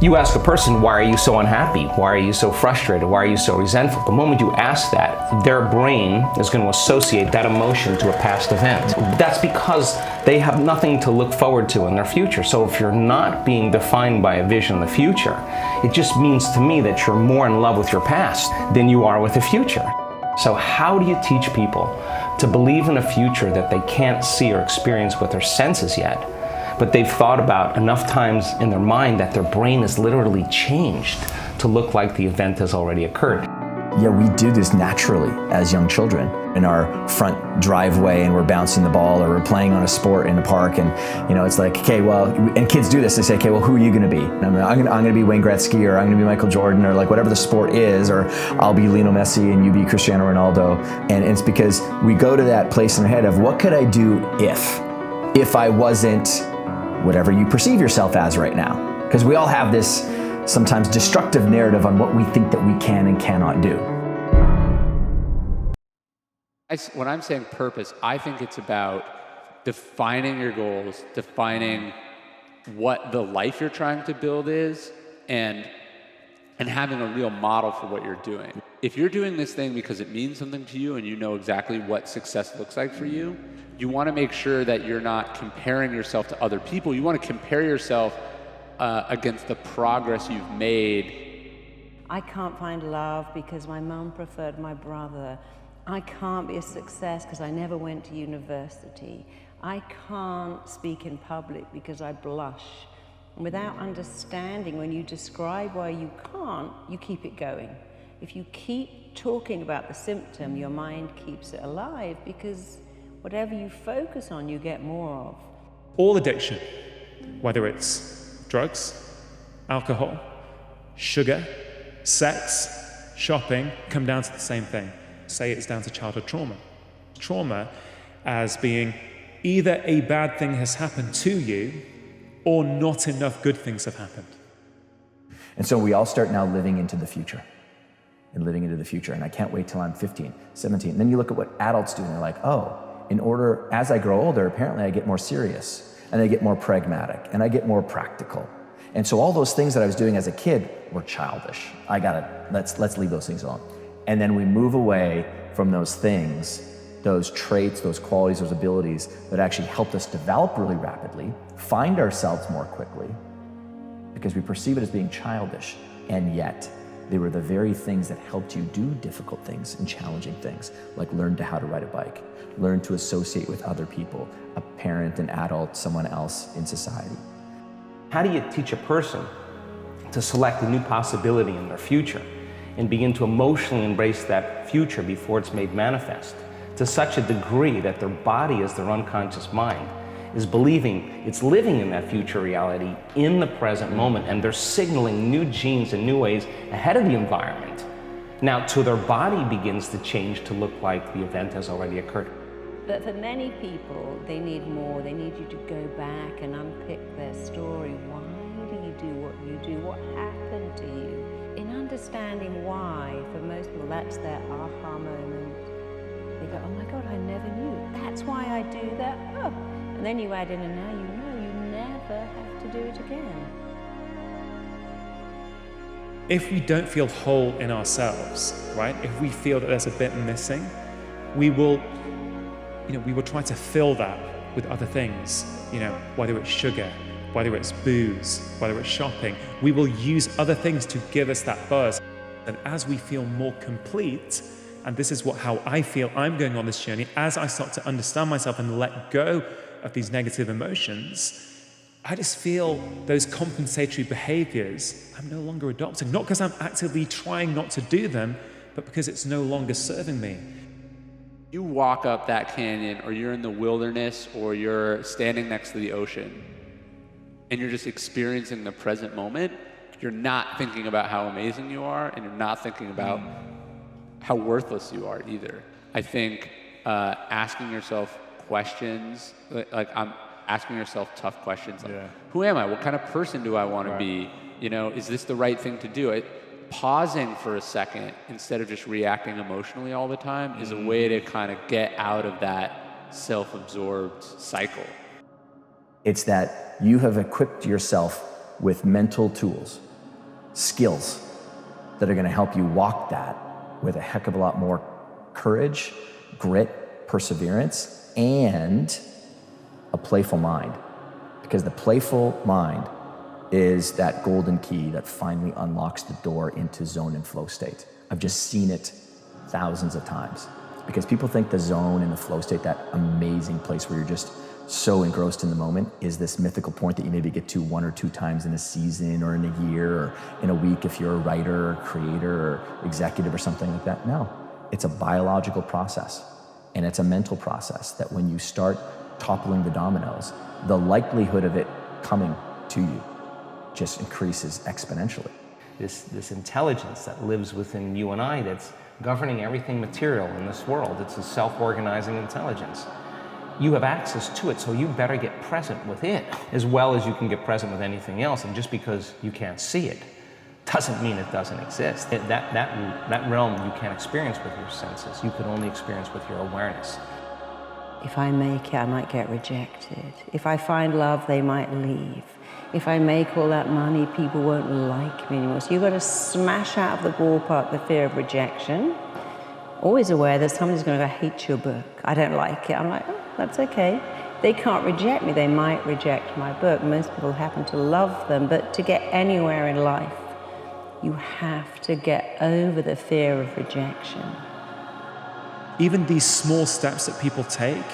You ask a person, why are you so unhappy? Why are you so frustrated? Why are you so resentful? The moment you ask that, their brain is going to associate that emotion to a past event. That's because they have nothing to look forward to in their future. So if you're not being defined by a vision of the future, it just means to me that you're more in love with your past than you are with the future. So how do you teach people to believe in a future that they can't see or experience with their senses yet, but they've thought about enough times in their mind that their brain is literally changed to look like the event has already occurred? Yeah, we do this naturally as young children in our front driveway, and we're bouncing the ball or we're playing on a sport in the park, and it's like, okay, well, and kids do this, they say, okay, well, who are you gonna be? And I'm gonna be Wayne Gretzky, or I'm gonna be Michael Jordan, or like whatever the sport is, or I'll be Lionel Messi and you be Cristiano Ronaldo. And it's because we go to that place in our head of what could I do if I wasn't whatever you perceive yourself as right now. Because we all have this sometimes destructive narrative on what we think that we can and cannot do. When I'm saying purpose, I think it's about defining your goals, defining what the life you're trying to build is, and having a real model for what you're doing. If you're doing this thing because it means something to you and you know exactly what success looks like for you, you want to make sure that you're not comparing yourself to other people. You want to compare yourself against the progress you've made. I can't find love because my mum preferred my brother. I can't be a success because I never went to university. I can't speak in public because I blush. And without understanding, when you describe why you can't, you keep it going. If you keep talking about the symptom, your mind keeps it alive, because whatever you focus on, you get more of. All addiction, whether it's drugs, alcohol, sugar, sex, shopping, come down to the same thing. Say it's down to childhood trauma. Trauma as being either a bad thing has happened to you or not enough good things have happened. And so we all start now living into the future. And I can't wait till I'm 15, 17. And then you look at what adults do and they're like, oh, as I grow older, apparently I get more serious, and I get more pragmatic, and I get more practical. And so all those things that I was doing as a kid were childish. Let's leave those things alone. And then we move away from those things, those traits, those qualities, those abilities that actually helped us develop really rapidly, find ourselves more quickly, because we perceive it as being childish, and yet they were the very things that helped you do difficult things and challenging things, like learn how to ride a bike, learn to associate with other people, a parent, an adult, someone else in society. How do you teach a person to select a new possibility in their future and begin to emotionally embrace that future before it's made manifest, to such a degree that their body, as their unconscious mind, is believing it's living in that future reality in the present moment, and they're signaling new genes and new ways ahead of the environment. Now, till their body begins to change to look like the event has already occurred. But for many people, they need more. They need you to go back and unpick their story. Why do you do what you do? What happened to you? In understanding why, for most people, that's their aha moment. They go, oh my God, I never knew. That's why I do that. Oh. And then you add in, and now you know you never have to do it again. If we don't feel whole in ourselves, right? If we feel that there's a bit missing, we will try to fill that with other things, whether it's sugar, whether it's booze, whether it's shopping. We will use other things to give us that buzz. And as we feel more complete, and this is how I feel I'm going on this journey, as I start to understand myself and let go of these negative emotions, I just feel those compensatory behaviors I'm no longer adopting, not because I'm actively trying not to do them, but because it's no longer serving me. You walk up that canyon, or you're in the wilderness, or you're standing next to the ocean, and you're just experiencing the present moment. You're not thinking about how amazing you are, and you're not thinking about how worthless you are either. I think asking yourself questions, like I'm asking yourself tough questions, like, who am I? What kind of person do I want to be? Is this the right thing to do? Pausing for a second instead of just reacting emotionally all the time is a way to kind of get out of that self-absorbed cycle. It's that you have equipped yourself with mental tools skills that are going to help you walk that with a heck of a lot more courage, grit, perseverance, and a playful mind. Because the playful mind is that golden key that finally unlocks the door into zone and flow state. I've just seen it thousands of times. Because people think the zone and the flow state, that amazing place where you're just so engrossed in the moment, is this mythical point that you maybe get to 1 or 2 times in a season or in a year or in a week if you're a writer or creator or executive or something like that. No, it's a biological process and it's a mental process that when you start toppling the dominoes, the likelihood of it coming to you just increases exponentially. This intelligence that lives within you and I that's governing everything material in this world, it's a self-organizing intelligence. You have access to it, so you better get present with it as well as you can get present with anything else. And just because you can't see it doesn't mean it doesn't exist. That realm you can't experience with your senses. You can only experience with your awareness. If I make it, I might get rejected. If I find love, they might leave. If I make all that money, people won't like me anymore. So you've got to smash out of the ballpark the fear of rejection. Always aware that somebody's going to go, I hate your book. I don't like it. I'm like, oh, that's okay. They can't reject me. They might reject my book. Most people happen to love them. But to get anywhere in life, you have to get over the fear of rejection. Even these small steps that people take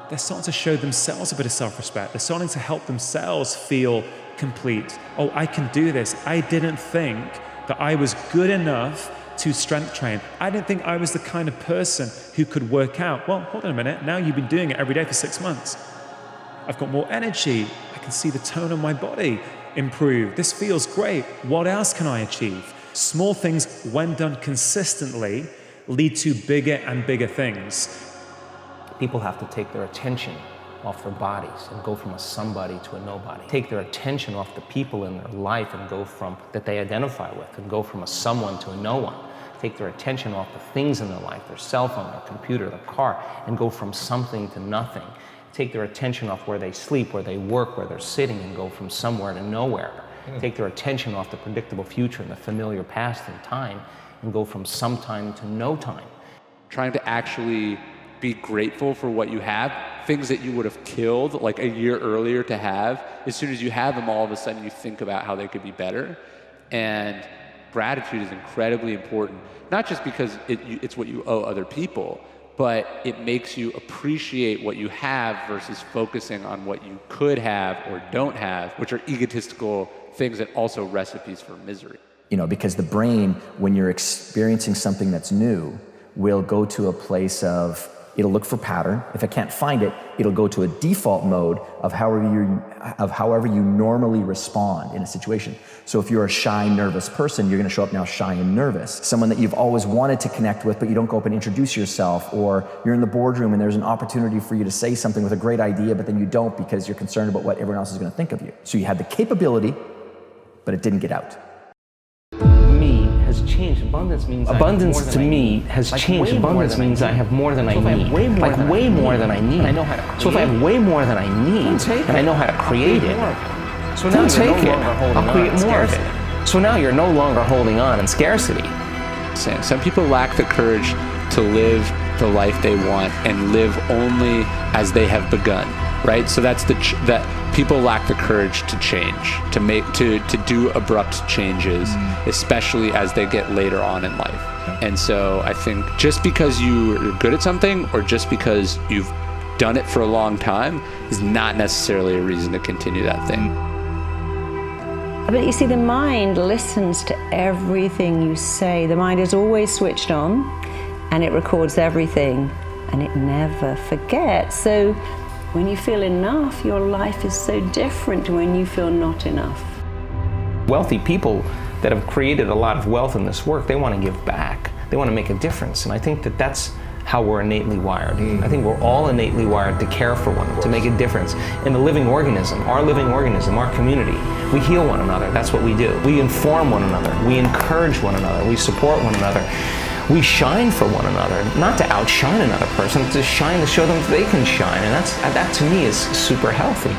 they're starting to show themselves a bit of self-respect. They're starting to help themselves feel complete. Oh, I can do this. I didn't think that I was good enough to strength train. I didn't think I was the kind of person who could work out. Well, hold on a minute. Now you've been doing it every day for 6 months. I've got more energy. I can see the tone of my body improve. This feels great. What else can I achieve? Small things, when done consistently, lead to bigger and bigger things. People have to take their attention off their bodies and go from a somebody to a nobody. Take their attention off the people in their life and go from that they identify with and go from a someone to a no one. Take their attention off the things in their life, their cell phone, their computer, their car, and go from something to nothing. Take their attention off where they sleep, where they work, where they're sitting, and go from somewhere to nowhere. Take their attention off the predictable future and the familiar past and time and go from some time to no time. Trying to actually be grateful for what you have, things that you would have killed like a year earlier to have. As soon as you have them, all of a sudden you think about how they could be better. And gratitude is incredibly important, not just because it's what you owe other people, but it makes you appreciate what you have versus focusing on what you could have or don't have, which are egotistical things and also recipes for misery. You know, because the brain, when you're experiencing something that's new, will go to a place of, it'll look for pattern. If it can't find it, it'll go to a default mode of however you normally respond in a situation. So if you're a shy, nervous person, you're going to show up now shy and nervous. Someone that you've always wanted to connect with, but you don't go up and introduce yourself, or you're in the boardroom and there's an opportunity for you to say something with a great idea, but then you don't because you're concerned about what everyone else is going to think of you. So you had the capability, but it didn't get out. Has changed. Abundance means abundance to me has changed. Abundance means I have more than I need. Like way more than I need. So if I have way more than I need, and I know how to create it, so now take it. I'll create more of it. So now you're no longer holding on in scarcity. Some people lack the courage to live the life they want and live only as they have begun, right? So that's that people lack the courage to change, to do abrupt changes, especially as they get later on in life. And so I think just because you're good at something or just because you've done it for a long time is not necessarily a reason to continue that thing. But you see, the mind listens to everything you say. The mind is always switched on and it records everything and it never forgets. So when you feel enough, your life is so different to when you feel not enough. Wealthy people that have created a lot of wealth in this work, they want to give back. They want to make a difference. And I think that that's how we're innately wired. I think we're all innately wired to care for one another, to make a difference. In the living organism, our community, we heal one another. That's what we do. We inform one another. We encourage one another. We support one another. We shine for one another, not to outshine another person, to shine to show them that they can shine. And that to me is super healthy.